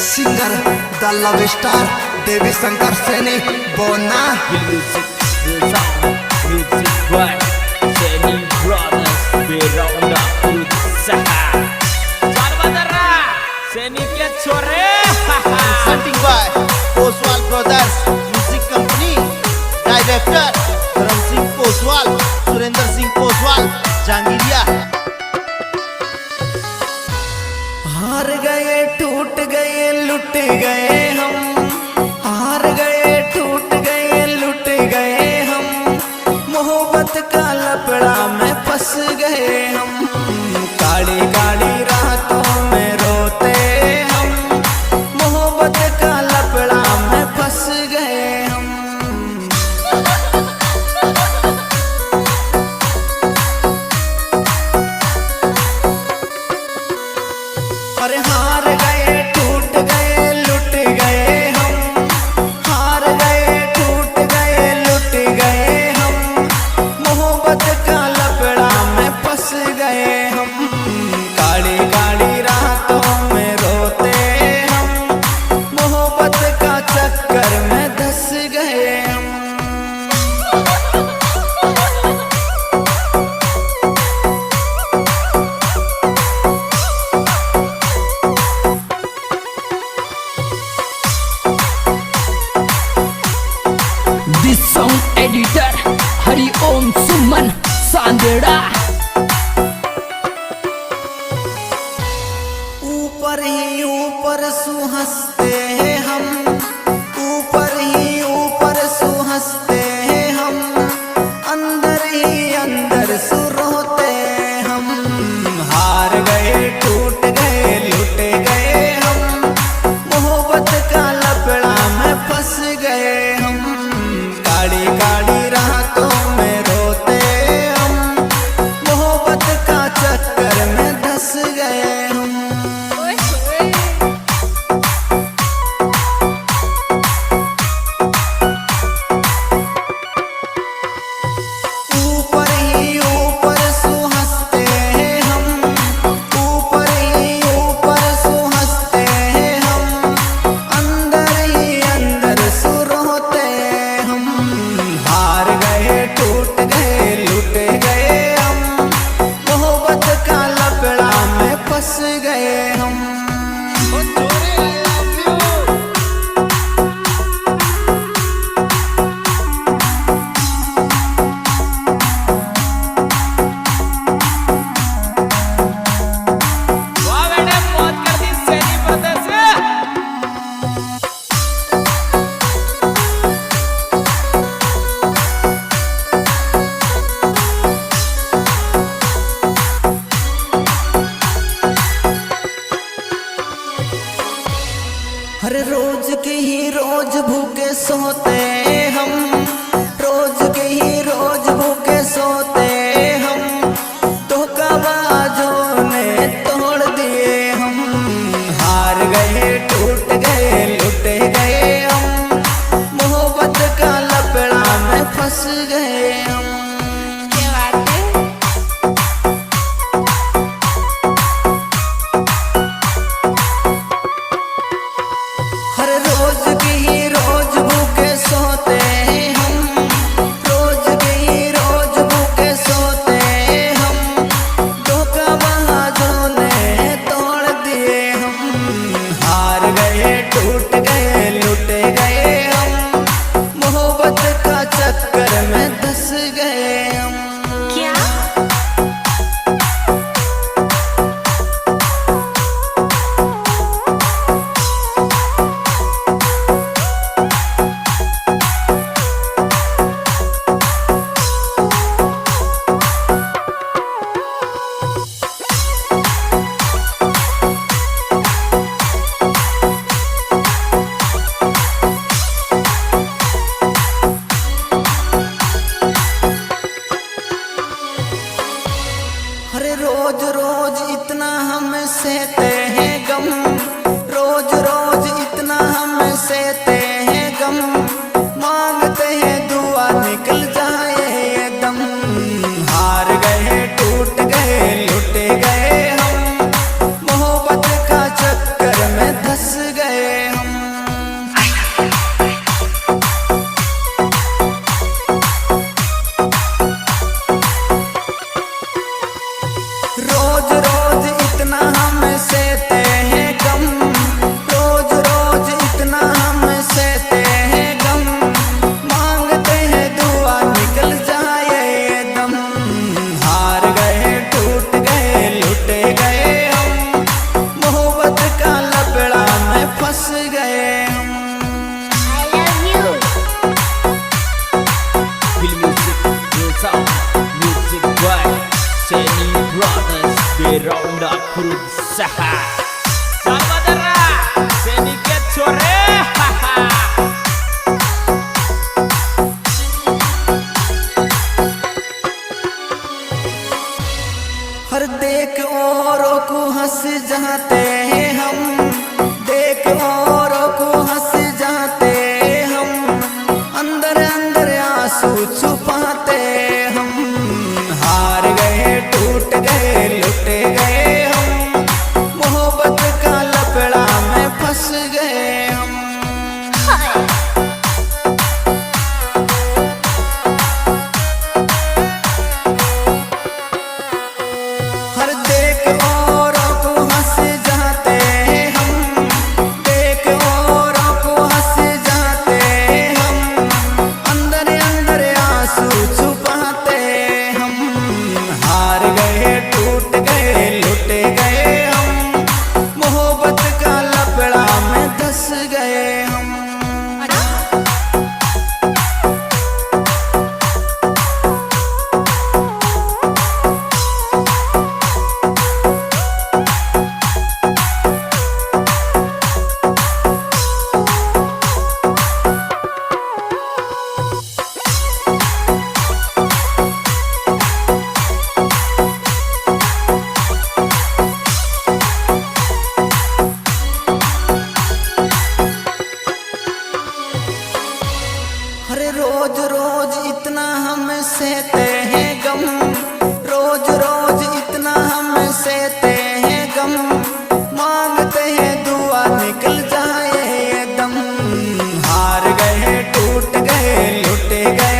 Singer द love star देवी शंकर सैनी बोना Music by Seni Brothers Beronda Usaha Barbadara Seni के छोरे Presenting by Oswal Brothers Music Company. Director Dharam Singh Oswal, Surendra Singh Oswal, Jangiriya. हार गए टूट गए लुट गए हम, हार गए टूट गए लुट गए हम, मोहब्बत का लपड़ा में फंस गए हम, काली काली रातों में रोते हम, मोहब्बत का लपड़ा में फंस गए हम। अरे हार गए टूट गए लुट गए हम, हार गए टूट गए लुट गए हम, मोहब्बत का लपड़ा में फंस गए हम, काली काली रातों में रोते हम, मोहब्बत का चक्कर में धंस गए हम। This song editor Hari Om Suman Sandera ऊपर ही ऊपर सुहंसते हैं हम, ऊपर ही ऊपर सुहंसते हैं हम, अंदर ही अंदर सुरोते हम, हार गए टूट गए लुट गए हम, मोहब्बत का लपड़ा में फंस गए हम, काली काली रातों में रोते हम, मोहब्बत का चक्कर में धंस गए हम। ऊपर ही ऊपर सुहंसते हैं हम, ऊपर ही ऊपर सुहंसते हैं हम, अंदर ही अंदर सुरोते हम, हार गए टूट गए लुट गए हम, मोहब्बत का लपड़ा में फंस गए हम। वाह बेटे मौत कर दी Seni Brothers हर रोज के ही रोज भूखे सोते हम, रोज के ही रोज भूखे सोते हम, धोखाबाजों ने तोड़ दिए हम, हार गए टूट गए लुट गए हम, मोहब्बत का लपड़ा में फंस गए हम। हर रोज के ही रोज भूखे सोते हम, रोज के ही रोज भूखे सोते हम, धोखाबाजों ने तोड़ दिए हम, हार गए टूट गए लुट गए हम, मोहब्बत का चक्कर में धंस गए हम। अरे रोज रोज इतना हम सहते हैं गम, रोज रोज इतना हम सहते हैं गम, मांगते हैं दुआ निकल जाए ये दम, हार गए टूट गए लुट गए हम, मोहब्बत का चक्कर में धंस गए चल बदरा सैनिक के छोरे हर देख औरों को हंस जाते हैं हम, देख औरों को हंस जाते हम, अंदर अंदर आंसू छुपाते हम। हार गए टूट गए लुट गए हम, मोहब्बत का लपड़ा में फंस गए हम। हर देख औरों को हंस जाते हैं हम, देख औरों को हंस जाते हम, अंदर अंदर आंसू छुपाते हम। हार गए टूट गए लुट गए हम, मोहब्बत का लपड़ा में धंस गए हम। अरे रोज रोज इतना हम सहते हैं गम, रोज रोज इतना हम सहते हैं गम, मांगते हैं दुआ निकल जाए ये दम। हार गए टूट गए लुट गए